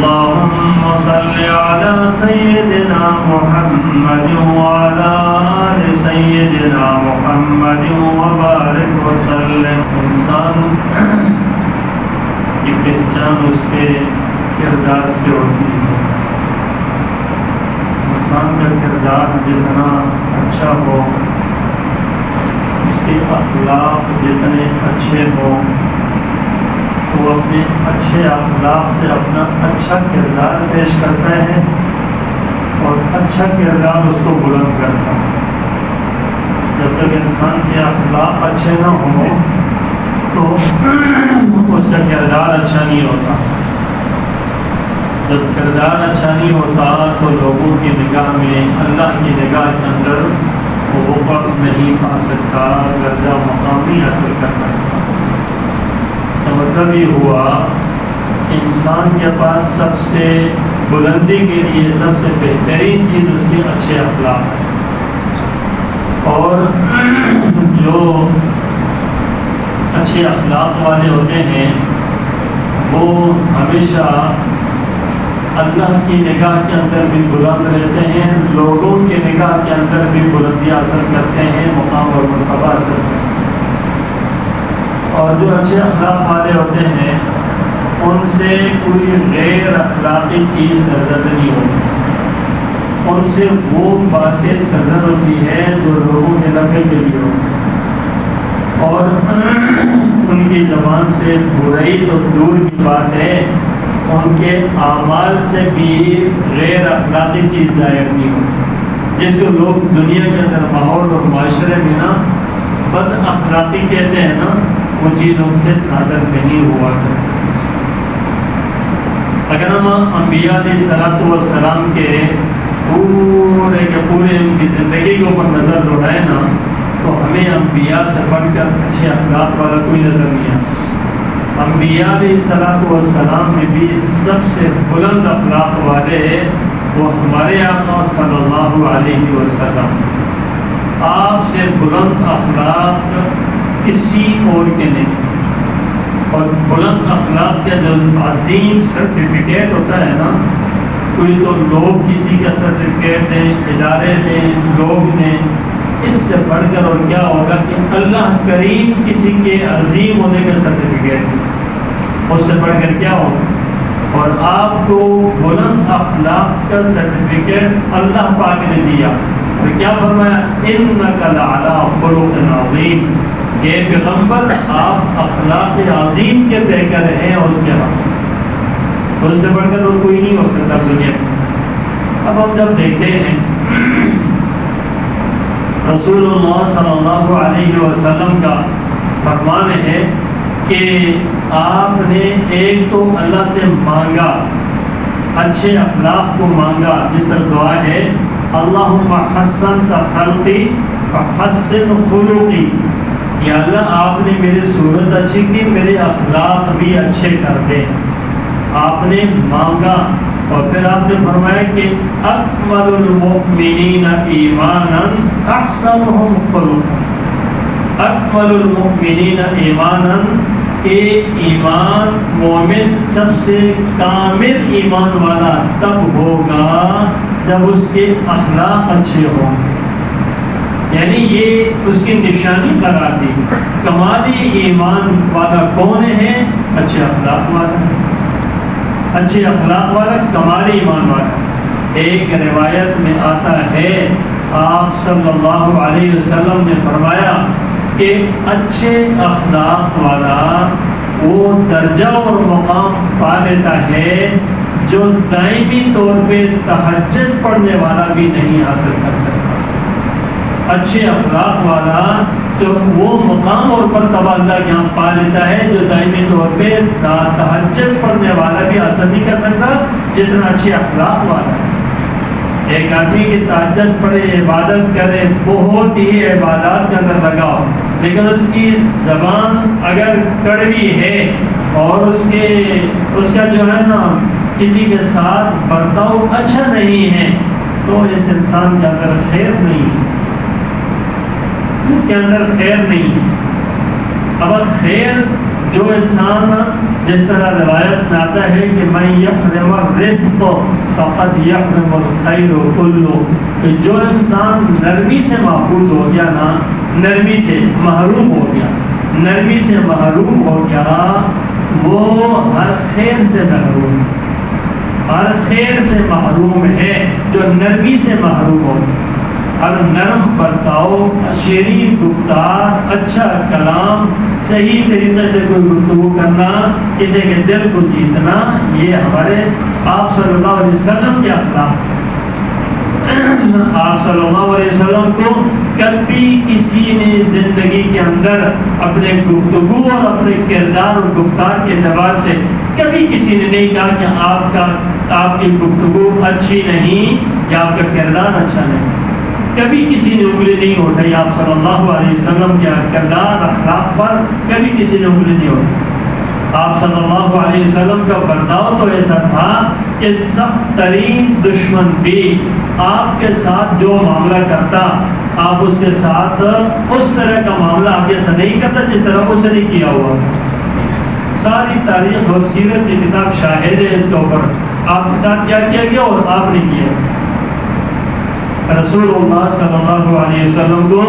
اللهم صل على سيدنا محمد وعلى آل سيدنا محمد وبارك وسلم. انسان کی پہچان اس کے کردار سے ہوتی ہے. انسان کا کردار جتنا اچھا ہو، اس کے اخلاق جتنے اچھے ہوں، وہ اپنے اچھے اخلاق سے اپنا اچھا کردار پیش کرتا ہے اور اچھا کردار اس کو بلند کرتا ہے. جب تک انسان کے اخلاق اچھے نہ ہوں تو اس کا کردار اچھا نہیں ہوتا. جب کردار اچھا نہیں ہوتا تو لوگوں کی نگاہ میں، اللہ کی نگاہ کے اندر وہ وقت نہیں پا سکتا، درجہ مقام نہیں حاصل کر سکتا. اس کا مطلب یہ ہوا کہ انسان کے پاس سب سے بلندی کے لیے سب سے بہترین چیز اس کے اچھے اخلاق ہے. اور جو اچھے اخلاق والے ہوتے ہیں وہ ہمیشہ اللہ کی نگاہ کے اندر بھی بلند رہتے ہیں، لوگوں کی نگاہ کے اندر بھی بلندی حاصل کرتے ہیں، مقام اور مرتبہ حاصل کرتے ہیں. اور جو اچھے اخلاق والے ہوتے ہیں ان سے کوئی غیر اخلاقی چیز سرزد نہیں ہوتی. ان سے وہ باتیں سرزد ہوتی ہیں جو لوگوں کے نفع کے لیے ہوتی ہیں، اور ان کی زبان سے برائی تو دور کی بات ہے، ان کے اعمال سے بھی غیر اخلاقی چیز ظاہر نہیں ہوتی. جس کو لوگ دنیا کے اندر ماحول اور معاشرے میں نا بد اخلاقی کہتے ہیں نا، وہ چیز ان سے صادر نہیں ہوا کرتی. اگر ہم انبیاء علیہ الصلوۃ والسلام کے پورے کے پورے ان کی زندگی کے اوپر نظر دوڑائیں نا تو ہمیں انبیاء سے بڑھ کر اچھے اخلاق والا کوئی نظر نہیں آتا. انبیاء علیہ الصلوۃ والسلام میں بھی سب سے بلند اخلاق والے وہ ہمارے آقا صلی اللہ علیہ وسلم. آپ سے بلند اخلاق کسی اور کے نہیں. اور بلند اخلاق کا جو عظیم سرٹیفکیٹ ہوتا ہے نا، کوئی تو لوگ کسی کا سرٹیفکیٹ دیں، ادارے دیں، لوگ دیں، اس سے بڑھ کر اور کیا ہوگا کہ اللہ کریم کسی کے عظیم ہونے کا سرٹیفکیٹ دیں، اس سے بڑھ کر کیا ہوگا. اور آپ کو بلند اخلاق کا سرٹیفکیٹ اللہ پاک نے دیا، اور کیا فرمایا؟ انک لعلی خلق عظیم. یہ پیغمبر آپ اخلاق عظیم کے پیکر ہیں اور اس کے حق، اور اس سے بڑھ کر اور کوئی نہیں ہو سکتا دنیا میں. اب ہم جب دیکھتے ہیں رسول اللہ صلی اللہ علیہ وسلم کا فرمان ہے کہ آپ نے ایک تو اللہ سے مانگا، اچھے اخلاق کو مانگا، جس طرح دعا ہے اللہم حسنت خلقی فحسن خلقی. یا اللہ آپ نے میری صورت اچھی کی، میرے اخلاق بھی اچھے کر دے. آپ نے مانگا اور پھر آپ نے فرمایا کہ اکمل المؤمنین ایمانا احسنهم خلقا. اکمل المؤمنین ایمانا کہ ایمان مومن سب سے کامل ایمان والا تب ہوگا جب اس کے اخلاق اچھے ہوں. یعنی یہ اس کی نشانی قرار دی. کمالی ایمان والا کون ہے؟ اچھے اخلاق والا. اچھے اخلاق والا کمالی ایمان والا. ایک روایت میں آتا ہے آپ صلی اللہ علیہ وسلم نے فرمایا کہ اچھے اخلاق والا وہ درجہ اور مقام پا لیتا ہے جو دائمی طور پہ تہجد پڑھنے والا بھی نہیں حاصل کر سکتا. اچھے اخلاق والا تو وہ مقام اور مرتبہ اللہ کے یہاں پا لیتا ہے جو دائمی طور پہ تہجد پڑھنے والا بھی حاصل نہیں کر سکتا جتنا اچھے اخلاق والا ہے. ایک آدمی کی تہجد پڑھے، عبادت کرے، بہت ہی عبادات کے اندر لگاؤ، لیکن اس کی زبان اگر کڑوی ہے اور اس کا جو ہے نا کسی کے ساتھ برتاؤ اچھا نہیں ہے تو اس انسان کے اندر خیر نہیں ہے. اس کے اندر خیر نہیں ہے. اگر خیر جو انسان جس طرح روایت میں آتا ہے کہ من یحرم الرفق فقد یحرم الخیر کلہ، کہ جو انسان نرمی سے محفوظ ہو گیا نا، نرمی سے محروم ہو گیا، نرمی سے محروم ہو گیا، وہ ہر خیر سے محروم، ہر خیر سے محروم ہے جو نرمی سے محروم ہو گیا۔ اور نرم برتاؤ، شیرین گفتار، اچھا کلام، صحیح طریقے سے کوئی گفتگو کرنا، کسی کے دل کو جیتنا، یہ ہمارے آپ صلی اللہ علیہ وسلم کے اخلاق ہیں۔ آپ صلی اللہ علیہ وسلم کو کبھی کسی نے زندگی کے اندر اپنے گفتگو اور اپنے کردار اور گفتار کے اعتبار سے کبھی کسی نے نہیں کہا کہ آپ کی گفتگو اچھی نہیں یا آپ کا کردار اچھا نہیں۔ کبھی کسی نے انگلی نہیں اٹھائی آپ صلی اللہ علیہ وسلم کے کردار اخلاق پر، کبھی کسی نے انگلی نہیں اٹھائی۔ آپ صلی اللہ علیہ وسلم کا برتاؤ تو ایسا تھا کہ سخت ترین دشمن بھی آپ کے ساتھ جو معاملہ کرتا، آپ اس کے ساتھ اس طرح کا معاملہ آگے سے نہیں کرتا جس طرح اس نے کیا ہوا۔ ساری تاریخ اور سیرت کی کتاب شاہد ہے اس کے اوپر، آپ کے ساتھ کیا کیا گیا اور آپ نے کیا۔ رسول اللہ صلی اللہ علیہ وسلم کو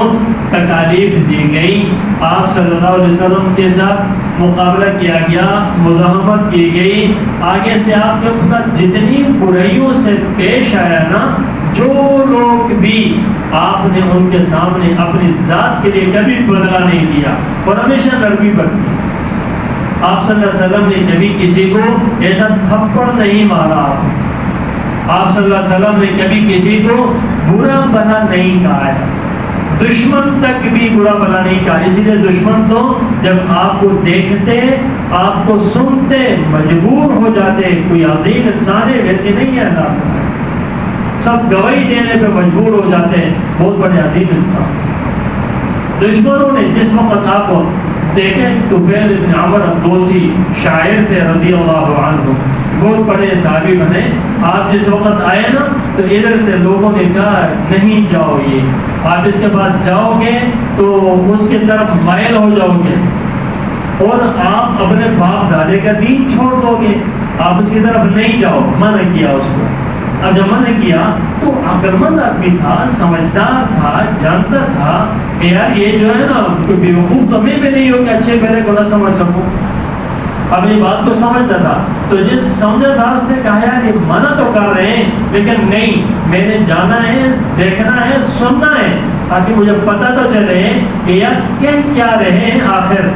تکالیف دی گئی، آپ صلی اللہ علیہ وسلم کے ساتھ مقابلہ کیا گیا، مزاحمت کی گئی، آگے سے آپ کے ساتھ جتنی برائیوں سے پیش آیا نا، جو لوگ بھی آپ نے ان کے سامنے اپنی ذات کے لیے کبھی بدلہ نہیں دیا اور ہمیشہ نرمی برتی۔ آپ صلی اللہ علیہ وسلم نے کبھی کسی کو ایسا تھپڑ نہیں مارا، آپ صلی اللہ علیہ وسلم نے کبھی کسی کو برا بھلا نہیں کہا ہے، دشمن تک بھی برا بھلا نہیں کہا۔ اسی لیے دشمن تو جب آپ کو دیکھتے، آپ کو سنتے مجبور ہو جاتے، کوئی عظیم انسان ہے ویسے نہیں ہے اللہ، سب گواہی دینے پہ مجبور ہو جاتے ہیں، بہت بڑے عظیم انسان۔ دشمنوں نے جس وقت آپ کو دیکھیں، طفیل بن عمر الدوسی شاعر تھے رضی اللہ عنہ، بہت بڑے صحابی بنے، آپ جس وقت آئے نا تو ادھر سے لوگوں نے کہا نہیں جاؤ، یہ آپ اس کے پاس جاؤ گے تو اس کی طرف مائل ہو جاؤ گے اور آپ اپنے باپ دادے کا دین چھوڑ دو گے، آپ اس کی طرف نہیں جاؤ، منع کیا اس کو۔ اب جب منع کیا تو عقلمند آدمی تھا، سمجھدار تھا، جانتا تھا کہ یار یہ جو ہے نا کوئی بیوقوف تو میں بھی نہیں ہو کہ اچھے میرے کو نہ سمجھ سکوں، اپنی بات کو سمجھتا تھا۔ تو جب سمجھا تھا اس نے کہا یار یہ منع تو کر رہے ہیں لیکن نہیں، میں نے جانا ہے، دیکھنا ہے، سننا ہے، تاکہ مجھے پتہ تو چلے کہ یار کیا رہے ہیں، آخر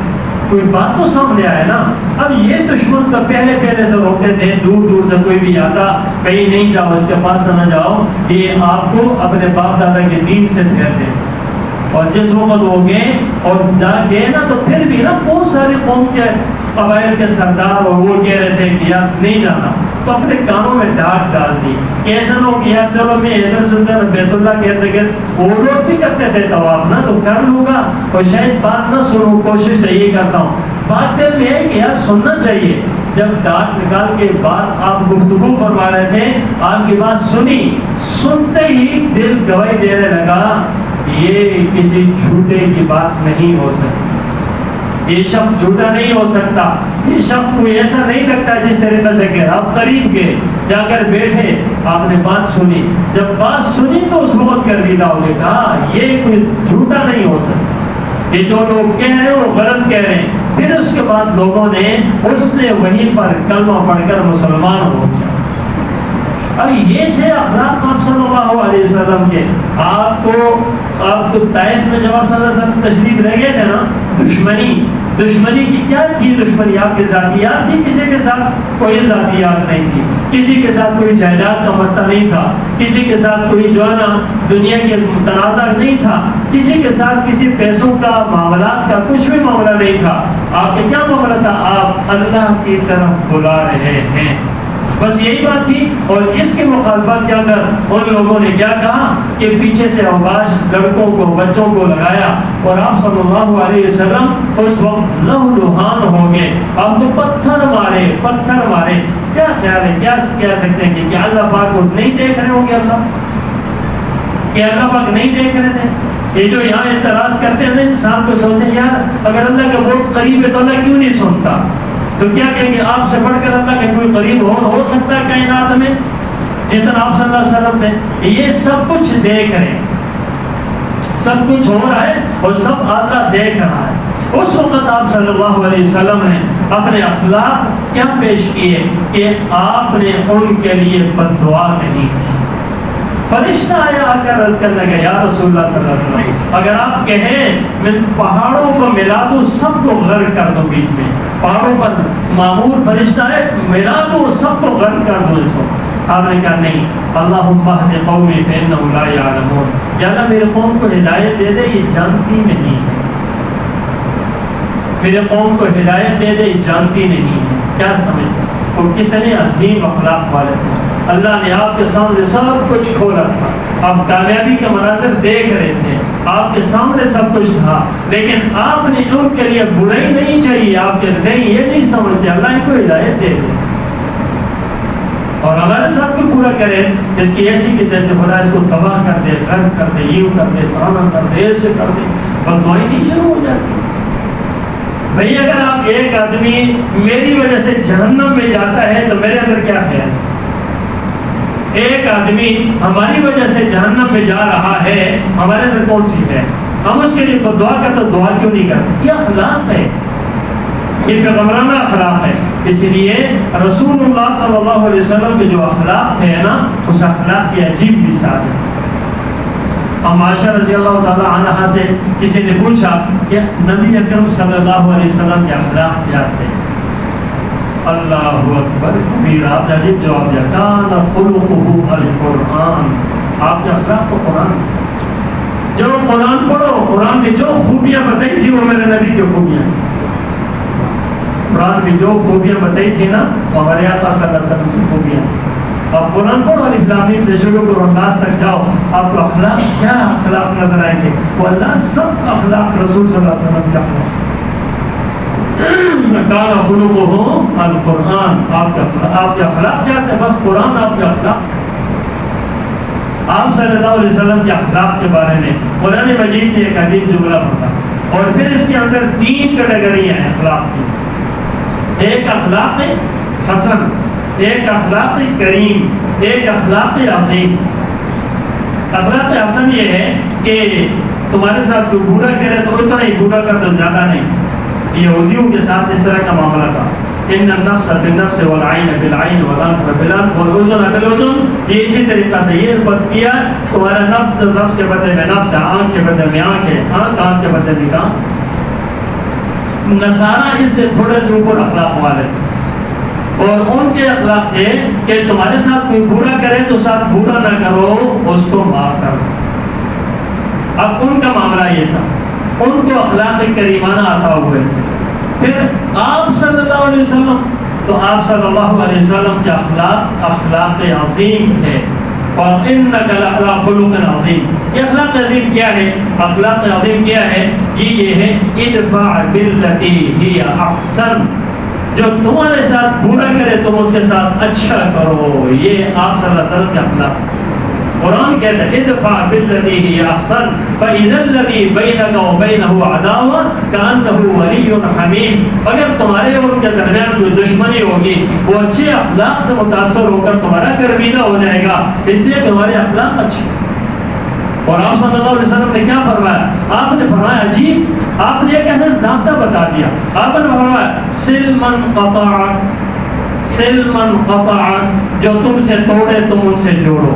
کوئی بات تو سامنے آئے نا۔ اب یہ دشمن تو پہلے سے روکتے تھے، دور دور سے کوئی بھی آتا، کہیں نہیں جاؤ، اس کے پاس نہ جاؤ، یہ آپ کو اپنے باپ دادا کے دین سے پھیرتے۔ اور جس وقت ہو گئے اور جا گئے نا تو پھر بھی نا بہت سارے قوم کے قبائل کے سردار اور وہ کہہ رہے تھے کہ یار نہیں جانا، تو اپنے کانوں میں ڈانٹ ڈال دی کہ ایسا نہ ہو کہ یار چلو میں ادھر سے ادھر بیت اللہ کہتے کہ وہ لوگ بھی کرتے تھے طواف نا، تو کر لوں گا اور شاید بات نہ سنوں، کوشش تو یہ کرتا ہوں، بات دل میں ہے کہ یار سننا چاہیے۔ جب ڈانٹ نکال کے بعد آپ گفتگو فرما رہے تھے، آپ کی بات سنی، سنتے ہی دل گواہی دینے لگا یہ کسی جھوٹے کی بات نہیں ہو سکتی، یہ شخص جھوٹا نہیں ہو سکتا، یہ شخص کوئی ایسا نہیں لگتا جس طریقے سے کہ آپ قریب گئے، جا کر بیٹھے، آپ نے بات سنی، جب بات سنی تو اس وقت گرویدہ ہو گئے، کہا یہ کوئی جھوٹا نہیں ہو سکتا، یہ جو لوگ کہہ رہے ہیں وہ غلط کہہ رہے ہیں۔ پھر اس کے بعد لوگوں نے اس نے وہیں پر کلمہ پڑھ کر مسلمان ہو گیا۔ اب یہ تھے اخلاق آپ صلی اللہ علیہ وسلم کے۔ آپ کو طائف میں جب آپ صلی اللہ علیہ وسلم تشریف لے گئے تھے نا، دشمنی کی کیا تھی؟ دشمنی آپ کی ذاتیات تھی، کسی کے ساتھ کوئی ذاتیات نہیں تھی، کسی کے ساتھ کوئی جائیداد کا مسئلہ نہیں تھا، کسی کے ساتھ کوئی جو ہے نا دنیا کے تنازع نہیں تھا، کسی کے ساتھ کسی پیسوں کا، معاملات کا کچھ بھی معاملہ نہیں تھا۔ آپ کا کیا معاملہ تھا؟ آپ اللہ کی طرف بلا رہے ہیں، بس یہی بات تھی۔ اور اس کی مخالفت کے اندر ان لوگوں نے کیا کہا کہ پیچھے سے اوباش لڑکوں کو، بچوں کو لگایا، اور آپ صلی اللہ علیہ وسلم اس وقت لہولہان ہو گئے، آپ کو پتھر مارے۔ کیا خیال ہے، کیا کہہ سکتے ہیں کہ اللہ پاک کو نہیں دیکھ رہے ہوں گے؟ اللہ پاک نہیں دیکھ رہے تھے؟ یہ جو یہاں اعتراض کرتے ہیں نا، انسان کو سنتے ہیں یار اگر اللہ کا بہت قریب ہے تو اللہ کیوں نہیں سنتا؟ تو کیا کہیں گے آپ سے بڑھ کر اللہ کے کوئی قریب ہو سکتا ہے کائنات میں جتنا آپ صلی اللہ علیہ وسلم تھے؟ یہ سب کچھ دیکھ رہے ہیں، سب کچھ ہو رہا ہے اور سب اللہ دیکھ رہا ہے۔ اس وقت آپ صلی اللہ علیہ وسلم نے اپنے اخلاق کیا پیش کیے کہ آپ نے ان کے لیے بد دعا نہیں کی۔ فرشتہ آیا آ کر عرض کرنے لگا یا رسول اللہ صلی اللہ علیہ وسلم اگر آپ کہیں میں پہاڑوں کو ملا دوں، سب کو غرق کر دوں، بیچ میں پہاڑوں پر معمور فرشتہ ہے، ملا دوں سب کو غرق کر دوں اس کو۔ آپ نے کہا نہیں، اللہم اہد قومی فانہم لا یعلمون، یا اللہ میرے قوم کو ہدایت دے دے یہ جانتی نہیں ہے، میرے قوم کو ہدایت دے دے یہ جانتی نہیں ہے۔ کیا سمجھتے وہ کتنے عظیم اخلاق والے تھے۔ اللہ نے آپ کے سامنے سب کچھ کھولا تھا، آپ کامیابی کا مناظر دیکھ رہے تھے، آپ کے سامنے سب کچھ تھا، لیکن آپ نے ان کے لیے برائی نہیں چاہیے، آپ کے نہیں یہ نہیں سمجھتے اللہ ان کو ہدایت دے دے اور ہمارے ساتھ کوئی پورا کرے اس کی ایسی کہ جیسے خدا اس کو تباہ کر دے، غرق کر دے، یوں کر دے، فلانا کر دے، ایسے کر دے، بددعائیں نہیں شروع ہو جاتی۔ بھئی اگر آپ ایک آدمی میری وجہ سے جہنم میں جاتا ہے تو میرے اندر کیا خیال ہے؟ ایک آدمی ہماری وجہ سے جہنم میں جا رہا ہے، ہمارے اندر کون سی ہے؟ ہم اس کے لیے دعا کرتے تو دعا کیوں نہیں کرتے؟ یہ اخلاق ہے، یہ پیغمبرانہ اخلاق ہے۔ اسی لیے رسول اللہ صلی اللہ علیہ وسلم کے جو اخلاق تھے نا، اس اخلاق کی عجیب مثال ہے۔ ہم عائشہ رضی اللہ تعالی عنہا سے کسی نے پوچھا کہ نبی اکرم صلی اللہ علیہ وسلم کے اخلاق کیا تھے؟ اللہ اکبر کبیرہ، آپ نے عجیب جواب دیا، کان خلقہ القرآن، آپ کے اخلاق تو قرآن۔ جو قرآن پڑھو، قرآن میں جو خوبیاں بتائی تھی وہ میرے نبی کی خوبیاں، قرآن میں جو خوبیاں بتائی تھی نا وہ ہمارے آقا صلی اللہ علیہ وسلم کی خوبیاں۔ آپ قرآن پڑھو، الف لام میم سے شروع کرو ناس تک جاؤ، آپ کو اخلاق کیا اخلاق نظر آئیں گے؟ وہ اللہ سب اخلاق رسول صلی اللہ علیہ وسلم کے اخلاق۔ کان خلقہ القرآن، آپ کے اخلاق کیا تھے؟ بس قرآن آپ کے اخلاق۔ آپ صلی اللہ علیہ وسلم کے اخلاق کے بارے میں قرآن مجید نے ایک عجیب جملہ پڑھا، اور پھر اس کے اندر 3 کیٹیگریاں ہیں اخلاق کی۔ ایک اخلاق حسن، ایک اخلاق کریم، ایک اخلاق عظیم۔ اخلاق حسن یہ ہے کہ تمہارے ساتھ کوئی برا کرے تو اتنا ہی برا کر دو، زیادہ نہیں۔ یہودیوں کے ساتھ اس طرح کا معاملہ تھا، ان النفس بالنفس والعین بالعین والانف بالانف والاذن بالاذن، یہ اسی طریقہ سے یہ بات کیا تمہارا نفس نفس کے بدلے میں نفس ہے، آنکھ کے بدلے میں آنکھ ہے، کان کے بدلے میں کان۔ نصارہ اس سے تھوڑے سے اوپر اخلاق والے تھے، اور ان کے اخلاق تھے کہ تمہارے ساتھ کوئی برا کرے تو ساتھ برا نہ کرو، اس کو معاف کرو۔ اب ان کا معاملہ یہ تھا، ان کو اخلاق کریمانہ عطا ہوئے تھے۔ پھر آپ صلی اللہ علیہ وسلم، تو آپ صلی اللہ علیہ وسلم کے اخلاق عظیم تھے، اور انک لعلی خلق عظیم۔ یہ اخلاق عظیم کیا ہے؟ اخلاق عظیم کیا ہے؟ یہ ہے ادفع باللتی ہی احسن، جو تمہارے ساتھ برا کرے تم اس کے ساتھ اچھا کرو۔ یہ آپ صلی اللہ علیہ وسلم کے اخلاق۔ قرآن کہتا ہے ادفع باللتی ہی احسن فاذا الذی بینک وبینہ عداوہ کانہ ولی حمیم۔ اگر تمہارے اور ان کے درمیان کوئی دشمنی ہوگی، وہ اچھے اخلاق سے متاثر ہو کر تمہارا گرویدہ ہو جائے گا، اس لیے تمہارے اخلاق اچھے۔ اور آپ صلی اللہ علیہ وسلم نے کیا فرمایا؟ آپ نے فرمایا عجیب، آپ نے ایک ایسا ضابطہ بتا دیا، آپ نے فرمایا سلمن قطعک، سلمن قطعک، جو تم سے توڑے تم ان سے جوڑو،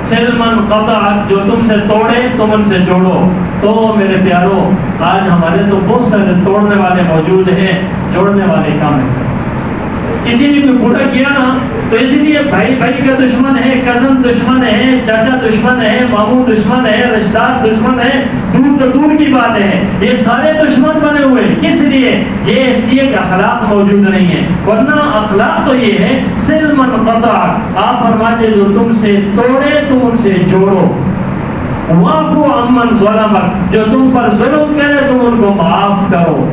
سلمن قطعک، جو تم سے توڑے تم ان سے جوڑو۔ تو میرے پیارو، آج ہمارے تو بہت سارے توڑنے والے موجود ہیں، جوڑنے والے کام ہیں۔ کسی نے کوئی برا کیا نا تو اسی لیے بھائی بھائی کا دشمن ہے، کزن دشمن ہے، چاچا دشمن ہے، ماموں دشمن ہے، رشتہ دار دشمن ہے، دور تو دور کی بات ہے، یہ سارے دشمن بنے ہوئے۔ کس لیے؟ یہ اس لیے کہ اخلاق موجود نہیں ہے، ورنہ اخلاق تو یہ ہے سلمن قطعک، آپ فرماتے جو تم سے توڑے تم ان سے جوڑو، واعفو عمن ظلمک، جو تم پر ظلم کرے تم ان کو معاف کرو،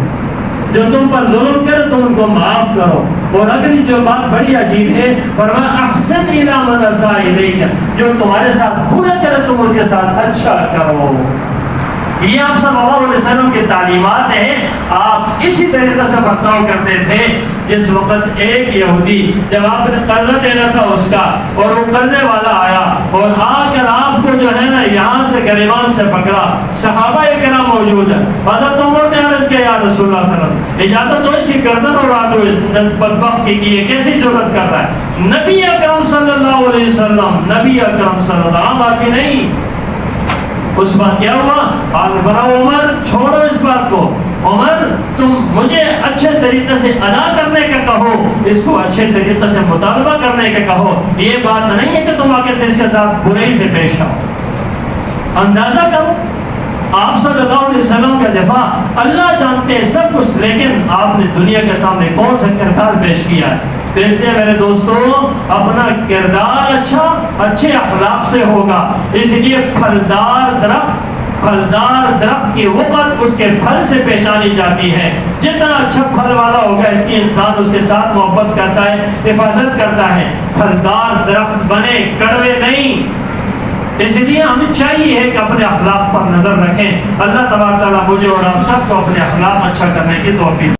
جو تم پر ظلم کرے تم ان کو معاف کرو۔ اور اگلی جو بات بڑی عجیب ہے، فرمایا احسن الی من اساء الیک، جو تمہارے ساتھ برا کرے تم اس کے ساتھ اچھا کرو۔ یہ آپ صلی اللہ علیہ وسلم کی تعلیمات ہیں۔ آپ اسی طریقے سے برتاؤ کرتے تھے۔ جس وقت ایک یہودی، جب آپ نے قرضہ دینا تھا اس کا، اور وہ قرضے والا آیا اور آ کر آپ کو جو ہے نا یہاں سے گریبان سے پکڑا، صحابہ کرام موجود ہیں، حضرت عمر نے عرض کیا یا رسول اللہ صلی اللہ علیہ وسلم اجازت دو اس کی گردن اڑا دو، اس بدبخت کی یہ کیسی جرأت کر رہا ہے۔ نبی اکرم صلی اللہ علیہ وسلم، نبی اکرم صلی اللہ علیہ وسلم، عام آدمی نہیں۔ اس بات کیا ہوا؟ آپ نے فرمایا عمر چھوڑو اس بات کو، عمر تم مجھے اچھے طریقے سے ادا کرنے کا کہو، اس کو اچھے طریقے سے مطالبہ کرنے کا کہو، یہ بات نہیں ہے کہ تم آگے سے اس کے ساتھ برائی سے پیش آؤ۔ اندازہ کرو آپ صلی اللہ علیہ وسلم کا دفاع، اللہ جانتے ہیں سب کچھ، لیکن آپ نے دنیا کے سامنے کون سا کردار پیش کیا ہے؟ تو اس لیے میرے دوستو اپنا کردار اچھے اخلاق سے ہوگا۔ اس لیے پھلدار درخت کی وقت اس کے پھل سے پہچانی جاتی ہے۔ جتنا اچھا پھل والا ہوگا اتنی انسان اس کے ساتھ محبت کرتا ہے، حفاظت کرتا ہے۔ پھلدار درخت بنے، کڑوے نہیں۔ اس لیے ہمیں چاہیے کہ اپنے اخلاق پر نظر رکھیں۔ اللہ تبارک و تعالیٰ مجھے اور آپ سب کو اپنے اخلاق اچھا کرنے کی توفیق